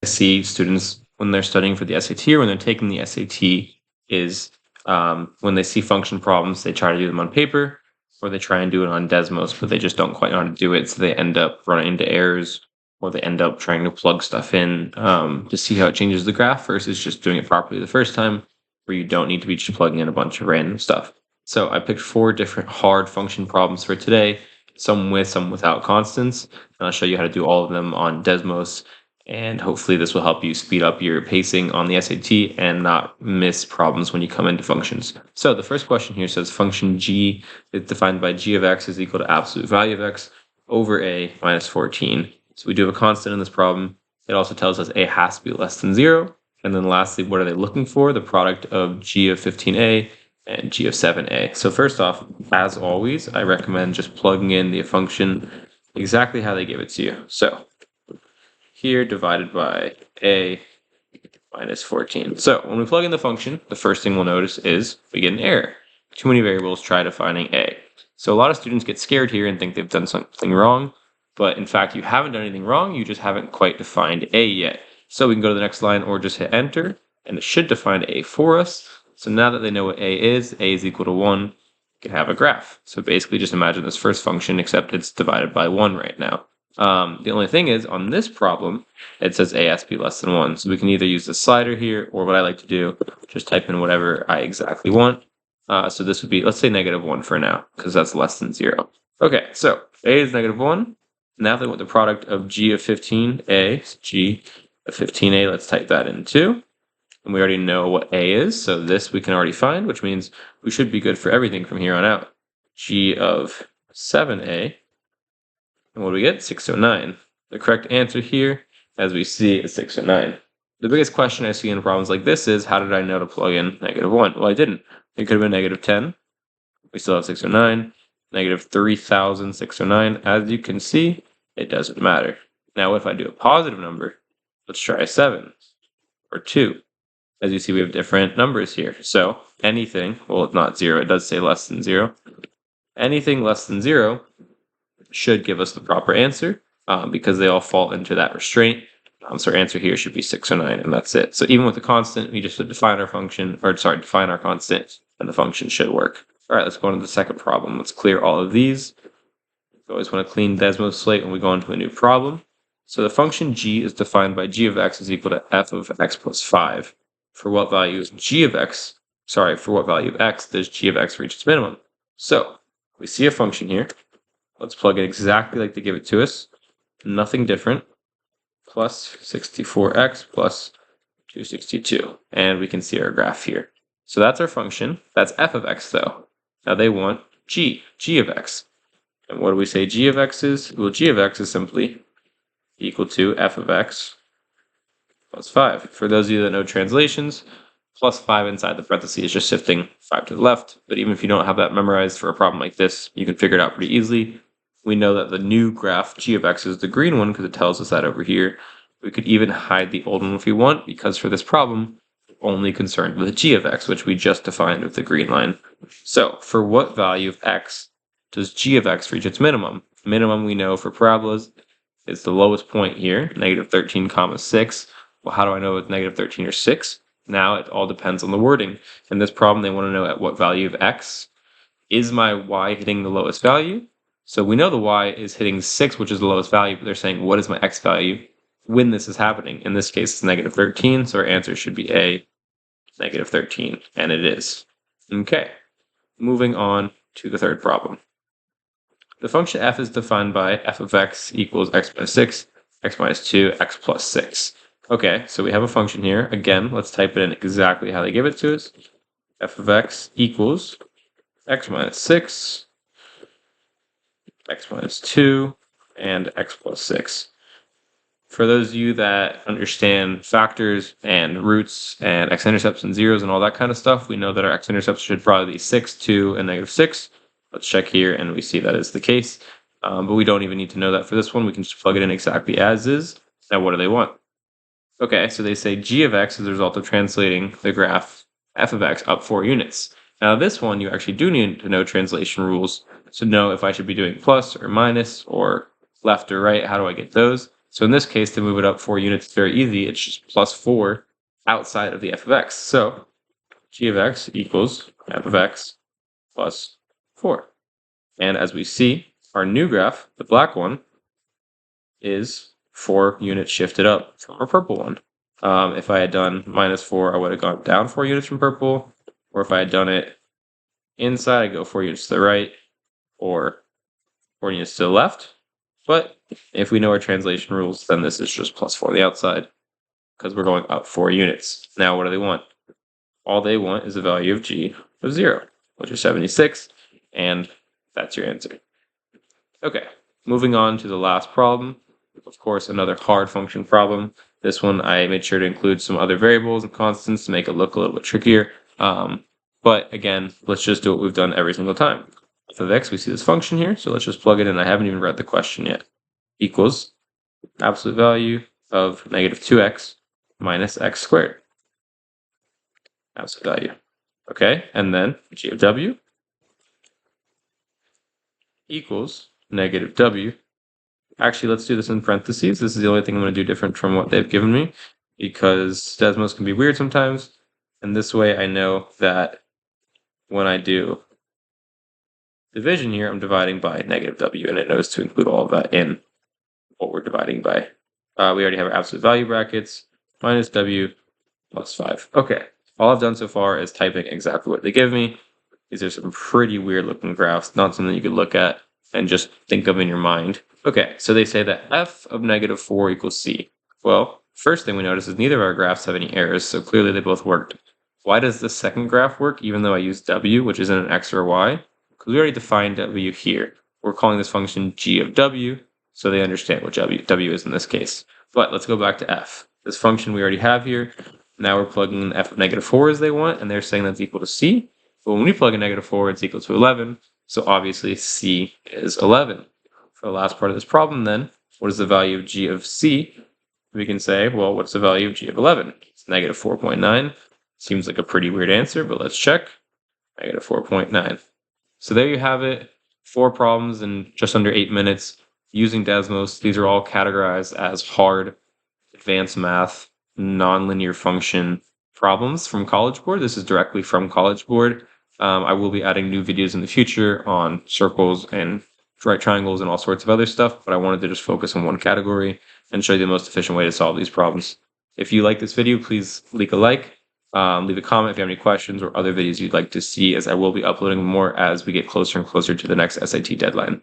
see students when they're studying for the SAT or when they're taking the SAT is when they see function problems, they try to do them on paper or they try and do it on DESMOS, but they just don't quite know how to do it. So they end up running into errors or they end up trying to plug stuff in to see how it changes the graph versus just doing it properly the first time where you don't need to be just plugging in a bunch of random stuff. So I picked 4 different hard function problems for today, some with, some without constants. And I'll show you how to do all of them on DESMOS. And hopefully this will help you speed up your pacing on the SAT and not miss problems when you come into functions. So the first question here says function g is defined by g of x is equal to absolute value of x over a minus 14. So we do have a constant in this problem. It also tells us a has to be less than 0. And then lastly, what are they looking for? The product of g of 15a and g of 7a. So first off, as always, I recommend just plugging in the function exactly how they give it to you. So here divided by a minus 14. So when we plug in the function, the first thing we'll notice is we get an error. Too many variables, try defining a. So a lot of students get scared here and think they've done something wrong, but in fact you haven't done anything wrong, you just haven't quite defined a yet. So we can go to the next line or just hit enter, and it should define a for us. So now that they know what a is equal to 1, you can have a graph. So basically just imagine this first function, except it's divided by 1 right now. The only thing is, on this problem, it says a has to be less than 1. So we can either use the slider here, or what I like to do, just type in whatever I exactly want. So this would be, let's say -1 for now, because that's less than 0. Okay, so a is -1. Now they want the product of g of 15a, so g of 15a, let's type that in too. And we already know what a is, so this we can already find, which means we should be good for everything from here on out. G of 7a. And what do we get? 609. The correct answer here, as we see, is 609. The biggest question I see in problems like this is, how did I know to plug in -1? Well, I didn't. It could have been -10. We still have 609. -3,609. As you can see, it doesn't matter. Now, if I do a positive number, let's try a 7 or 2. As you see, we have different numbers here. So anything, well, it's not 0. It does say less than 0. Anything less than 0 should give us the proper answer because they all fall into that restraint. So our answer here should be 609, and that's it. So even with the constant, we just define our function, define our constant, and the function should work. All right, let's go on to the second problem. Let's clear all of these. We always want to clean DESMOS slate when we go into a new problem. So the function g is defined by g of x is equal to f of x plus 5. For what value is for what value of x does g of x reach its minimum? So we see a function here. Let's plug it exactly like they give it to us. Nothing different. Plus 64x plus 262. And we can see our graph here. So that's our function. That's f of x though. Now they want g of x. And what do we say g of x is? Well, g of x is simply equal to f of x plus 5. For those of you that know translations, plus 5 inside the parentheses is just shifting 5 to the left. But even if you don't have that memorized for a problem like this, you can figure it out pretty easily. We know that the new graph g of x is the green one because it tells us that over here. We could even hide the old one if we want, because for this problem, we're only concerned with g of x, which we just defined with the green line. So for what value of x does g of x reach its minimum? Minimum we know for parabolas is the lowest point here, -13, 6. Well, how do I know it's -13 or 6? Now it all depends on the wording. In this problem, they want to know at what value of x is my y hitting the lowest value. So we know the y is hitting 6, which is the lowest value, but they're saying, what is my x value when this is happening? In this case, it's -13, so our answer should be A, -13, and it is. Okay, moving on to the third problem. The function f is defined by f of x equals x minus 6, x minus 2, x plus 6. Okay, so we have a function here. Again, let's type it in exactly how they give it to us. F of x equals x minus 6, x minus 2, and x plus 6. For those of you that understand factors and roots and x-intercepts and zeros and all that kind of stuff, we know that our x-intercepts should probably be 6, 2, and -6. Let's check here, and we see that is the case. But we don't even need to know that for this one. We can just plug it in exactly as is. Now, what do they want? Okay, so they say g of x is the result of translating the graph f of x up 4 units. Now, this one, you actually do need to know translation rules to know if I should be doing plus or minus or left or right. How do I get those? So in this case, to move it up 4 units, it's very easy. It's just plus 4 outside of the f of x. So g of x equals f of x plus 4. And as we see, our new graph, the black one, is 4 units shifted up from our purple one. If I had done minus 4, I would have gone down 4 units from purple. Or if I had done it inside, I'd go 4 units to the right, or 4 units to the left. But if we know our translation rules, then this is just plus 4 on the outside, because we're going up 4 units. Now, what do they want? All they want is a value of g of 0, which is 76, and that's your answer. Okay, moving on to the last problem. Of course, another hard function problem. This one, I made sure to include some other variables and constants to make it look a little bit trickier. But again, let's just do what we've done every single time. F of x, we see this function here, so let's just plug it in. I haven't even read the question yet. Equals absolute value of negative 2x minus x squared. Absolute value. Okay, and then g of w equals negative w. Actually, let's do this in parentheses. This is the only thing I'm going to do different from what they've given me, because DESMOS can be weird sometimes. And this way I know that when I do division here, I'm dividing by negative w, and it knows to include all of that in what we're dividing by. We already have our absolute value brackets, minus w plus 5. Okay, all I've done so far is typing exactly what they give me. These are some pretty weird looking graphs, not something you could look at and just think of in your mind. Okay, so they say that f of negative 4 equals c. Well, first thing we notice is neither of our graphs have any errors, so clearly they both worked. Why does the second graph work even though I use w, which isn't an x or a y? Because we already defined w here. We're calling this function g of w, so they understand what w is in this case. But let's go back to f. This function we already have here. Now we're plugging in f of negative 4 as they want, and they're saying that's equal to c. But when we plug in negative 4, it's equal to 11. So obviously c is 11. For the last part of this problem then, what is the value of g of c? We can say, well, what's the value of g of 11? It's negative 4.9. Seems like a pretty weird answer, but let's check. Negative 4.9. So there you have it. 4 problems in just under 8 minutes using DESMOS. These are all categorized as hard, advanced math, nonlinear function problems from College Board. This is directly from College Board. I will be adding new videos in the future on circles and right triangles and all sorts of other stuff, but I wanted to just focus on one category and show you the most efficient way to solve these problems. If you like this video, please leave a like. Leave a comment if you have any questions or other videos you'd like to see, as I will be uploading more as we get closer and closer to the next SAT deadline.